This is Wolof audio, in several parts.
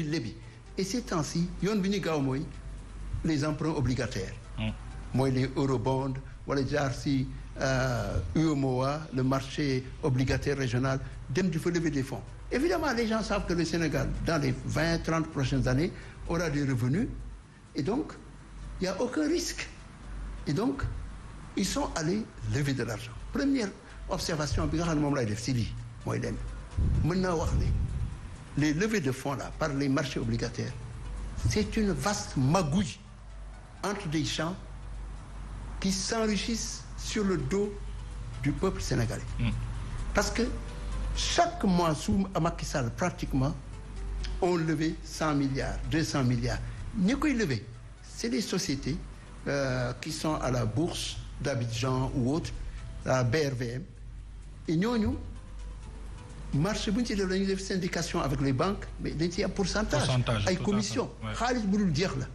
lebi et ces temps-ci yoon bi ñu gaaw mooy les emprunts obligataires mooy les eurobonds wala jaar si UEMOA le marché obligataire régional dem di fa lever des fonds évidemment les gens savent que le Sénégal dans les 20-30 prochaines années aura des revenus et donc il y a aucun risque et donc ils sont allés lever de l'argent première observation bi nga xam ne moom lay def si lii mooy leen mën naa wax ne les levées de fonds là par les marchés obligataires c'est une vaste magouille entre des gens qui s'enrichissent sur le dos du peuple sénégalais parce que chaque mois sous Macky Sall pratiquement on levait 100 milliards 200 milliards ñi koy lever c'est des sociétés qui sont à la bourse d'Abidjan ou autre la BRVM et ñooñu marché bu ñu ci def dañuy def syndication avec les banques mais dañ ciy am pourcentage ay commission xaalis bu dul jeex la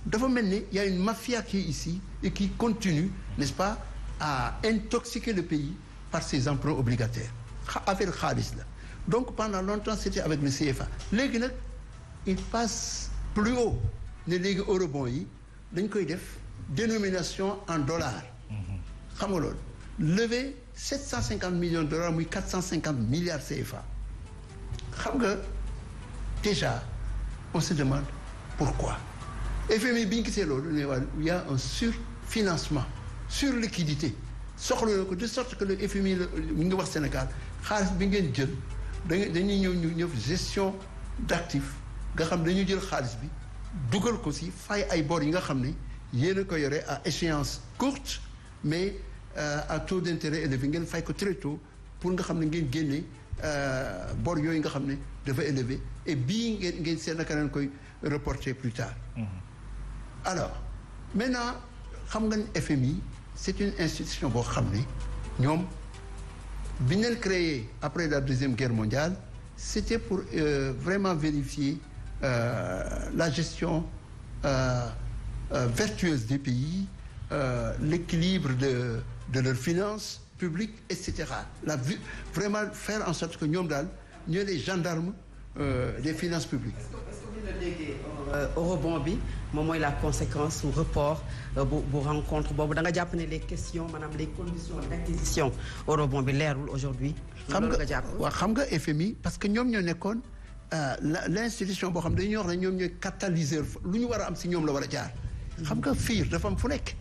dafa mel ni y a une mafia qui est ici et qui continue n'est-ce pas à intoxiquer le pays par ces emprunts obligataires affaire xaalis la donc pendant longtemps c'était avec le CFA léegi nag il passe plus haut ne léegi eurobond yi dañ koy def dénomination en dollars xam nga loolu lever 750 millions de dollars muy 450 milliards CFA xam nga déjà on se demande pourquoi FMI bi ñu gisee loolu ne waa il y a un surfinancement surliquidité soxla na ko de sorte que le FMI la ñu ngi wax Sénégal xaalis bi ngeen jël dañuy ñëw gestion d'actifs nga xam dañuy jël xaalis bi dugal ko si fay ay bor yi nga xam ne yéen a ko yore à échéance courte mais à taux d'intérêt élevé ngeen fay ko très tôt pour nga xam ne ngeen génne bor yooyu nga xam ne dafa élevé et bii ngeen seen naka leen koy reporter plus tard alors maintenant xam nga ne FMI c'est une institution boo xam ne ñoom bi ñu leen créé après la deuxième guerre mondiale c'était pour vraiment vérifier la gestion vertueuse des pays l'équilibre de leurs finances publiques et cetera vraiment faire en sorte que ñoom daal ñooy les gendarmes des finances publiques. est-ce que dina déggee eurobond bi moom mooy la conséquence ou report bu rencontre boobu da nga jàpp ne les questions maanaam les conditions d'acquisition eurobond bi leerul aujourd'hui. xam nga waaw xam nga FMI parce que ñoom ñoo nekkoon l'institution boo xam dañuy wax ne ñoom ñooy catalyseur lu ñu war a am si ñoom la war a jaar. xam nga fiir dafa am fu nekk.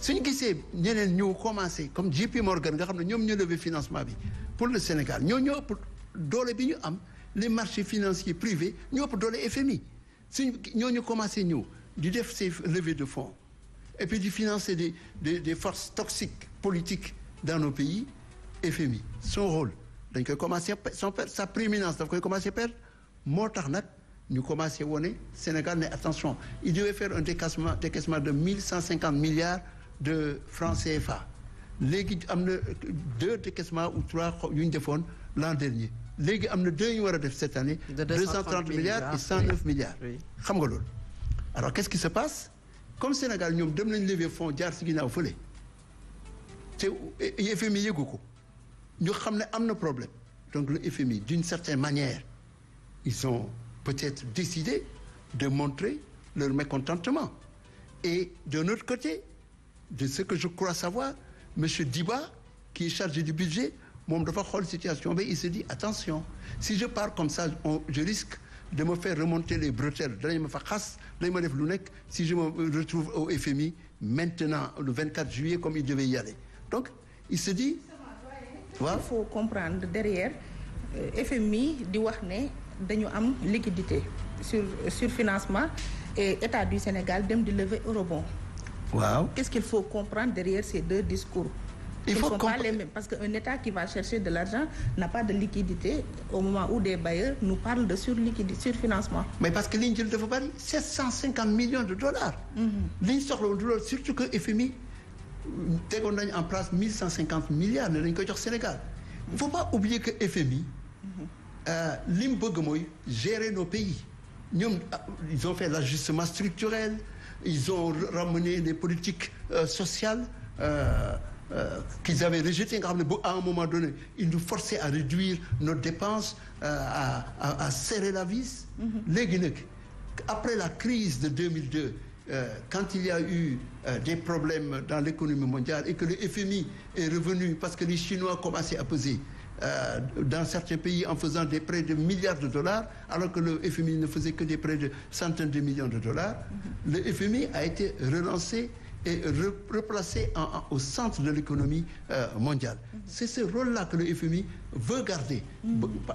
suñu gisee ñeneen ñu commencé comme JP Morgan nga xam ne ñoom ñoo levé financement bi pour le Sénégal ñoo ëpp doole bi ñu am les marchés financiers privés ñoo ëpp doole FMI suñu ñooñu commencé ñëw di def ces levées de fonds et puis di financer des forces toxiques politiques dans nos pays FMI son rôle dañ koy commencé sa prééminence daf koy commencé perdre moo tax nag ñu commencé wone Sénégal ne attention il devait faire un décaissement de 1150 milliards de francs CFA léegi am na 2 décaissements ou 3 yu ñu defoon l'an dernier léegi am na 2 yu ñu war a def cette année 230 milliards et 109 milliards xam nga loolu alors qu'est-ce qui se passe comme Sénégal ñoom dem nañ lever fonds jaar si ginnaaw fële te FMI yëgu ko ñu xam ne am na problème donc le FMI d'une certaine manière ils ont peut-être décidé de montrer leur mécontentement et d'un autre côté de ce que je crois savoir monsieur Diba qui est chargé du budget moom dafa xool situation bi il se dit attention si je pars comme ça je risque de me faire remonter les bretelles danañ ma fa xas dañ ma def lu nekk si je me retrouve au FMI maintenant le 24 juillet comme il devait y aller donc il se dit waaw il faut comprendre derrière FMI di wax ne dañu am liquidité sur financement et État du Sénégal dem di lever eurobond. waaw qu'est-ce qu'il faut comprendre derrière ces 2 discours. il faut ne sont pas les mêmes parce qu'un État qui va chercher de l'argent n'a pas de liquidité au moment où des bailleurs nous parlent de surfinancement. mais parce que li ñu jël dafa bari 750 millions de dollars. li ñu soxla woon du loolu surtout que FMI tegoon nañu en place 1150 milliards ne dañu koy jox Sénégal. il faut pas oublier que FMI. li mu bëgg mooy gérer nos pays ñoom ils ont fait l'ajustement structurel ils ont ramené les politiques sociales qu'ils avaient rejeté nga xam ne à un moment donné ils nous forçaient à réduire nos dépenses à serrer la vis. léegi nag après la crise de 2002 quand il y a eu des problèmes dans l'économie mondiale et que le FMI est revenu parce que les Chinois commençaient à peser dans certains pays en faisant des prêts de milliards de dollars alors que le FMI ne faisait que des prêts de centaines de millions de dollars. Le FMI a été relancé et replacé au centre de l'économie mondiale. C'est ce rôle-là que le FMI veut garder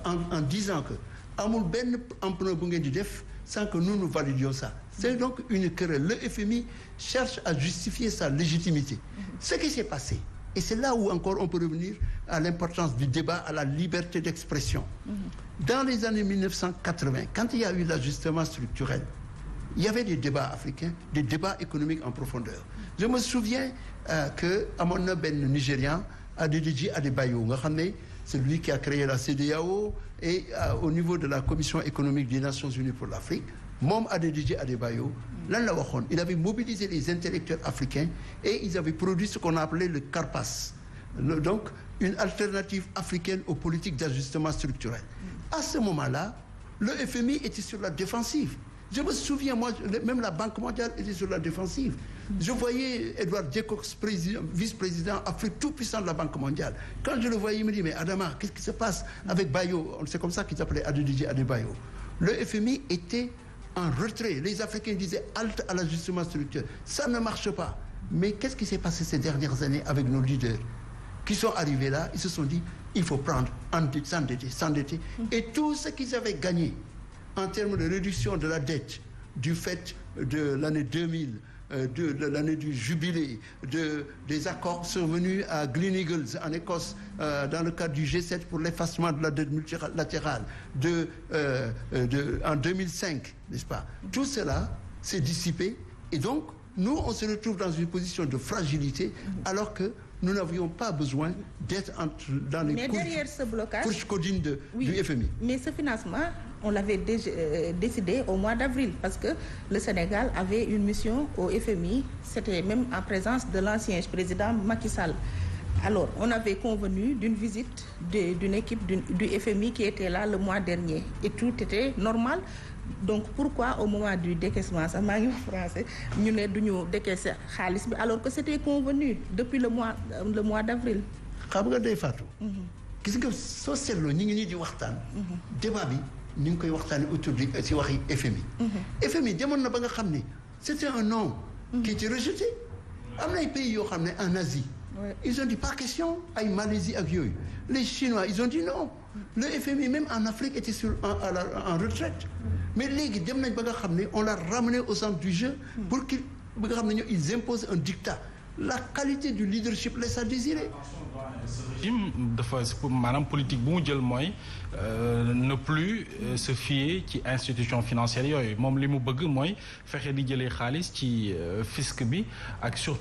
en disant que amul benn emprunt bu ngeen di def sans que nous validions ça. C'est donc une querelle. Le FMI cherche à justifier sa légitimité. Ce qui s'est passé, et c'est là où encore on peut revenir à l'importance du débat, à la liberté d'expression. Dans les années 1980, quand il y a eu l'ajustement structurel, il y avait des débats africains, des débats économiques en profondeur. Je me souviens que amoon na benn Nigérian Adediji Adebayo nga xam ne c'est lui qui a créé la CEDEAO et au niveau de la Commission économique des Nations Unies pour l'Afrique, moom Adediji Adebayo lan la waxoon, il avait mobilisé les intellectuels africains et ils avaient produit ce qu'on appelait le CARPAS, donc une alternative africaine aux politiques d'ajustement structurel. À ce moment-là, le FMI était sur la défensive. Je me souviens, moi, même la Banque mondiale était sur la défensive. Je voyais Edward Jacobs, vice-président Afrique tout puissant de la Banque mondiale. Quand je le voyais, il me dit, mais Adama, qu'est-ce qui se passe avec Bayo? C'est comme ça qu'il s'appelait Adediji Adebayo. Le FMI était en retrait. Les Africains disaient halte à l'ajustement structurel. Ça ne marche pas. Mais qu'est-ce qui s'est passé ces dernières années avec nos leaders qui sont arrivés là? Ils se sont dit, il faut prendre, s'endetter. Et tout ce qu'ils avaient gagné en termes de réduction de la dette du fait de l'année 2000, de l'année du jubilé, des accords survenus à Gleneagles en Écosse dans le cadre du G7 pour l'effacement de la dette multilatérale, en 2005, n'est-ce pas? Tout cela s'est dissipé et donc nous on se retrouve dans une position de fragilité alors que nous n'avions pas besoin d'être dans les couches codines du FMI. Mais ce financement, on l'avait déjà décidé au mois d'avril parce que le Sénégal avait une mission au FMI, c'était même en présence de l'ancien président Macky Sall. Alors, on avait convenu d'une visite d'une équipe du FMI qui était là le mois dernier et tout était normal. Donc pourquoi au moment du décaissement sax maa ngi wax français ñu ne duñu décaisser xaalis bi alors que c'était convenu depuis le mois d'avril. xam nga day Fatou. gis nga soo seetloo ñu ngi nii di waxtaan. débat bi ñu ngi koy waxtaanee autour di si waxi FMI. FMI demoon na ba nga xam ne c'était un nom. qui était rejeté. am na ay pays yoo xam ne en Asie. ils ont dit pas question ay Malaisie ak yooyu. Les Chinois ils ont dit non. Le FMI même en Afrique était en retraite. Mais léegi dem nañ ba nga xam ne on l'a ramené au centre du jeu pour qu'ils ba nga xam ne ils imposent un dictat. La qualité du leadership laisse à désirer. régime dafa maanaam politique bu mu jël mooy ne plus se fier ci institution financière yooyu moom li mu bëgg mooy fexe di jëlee xaalis ci fisc bi ak surtout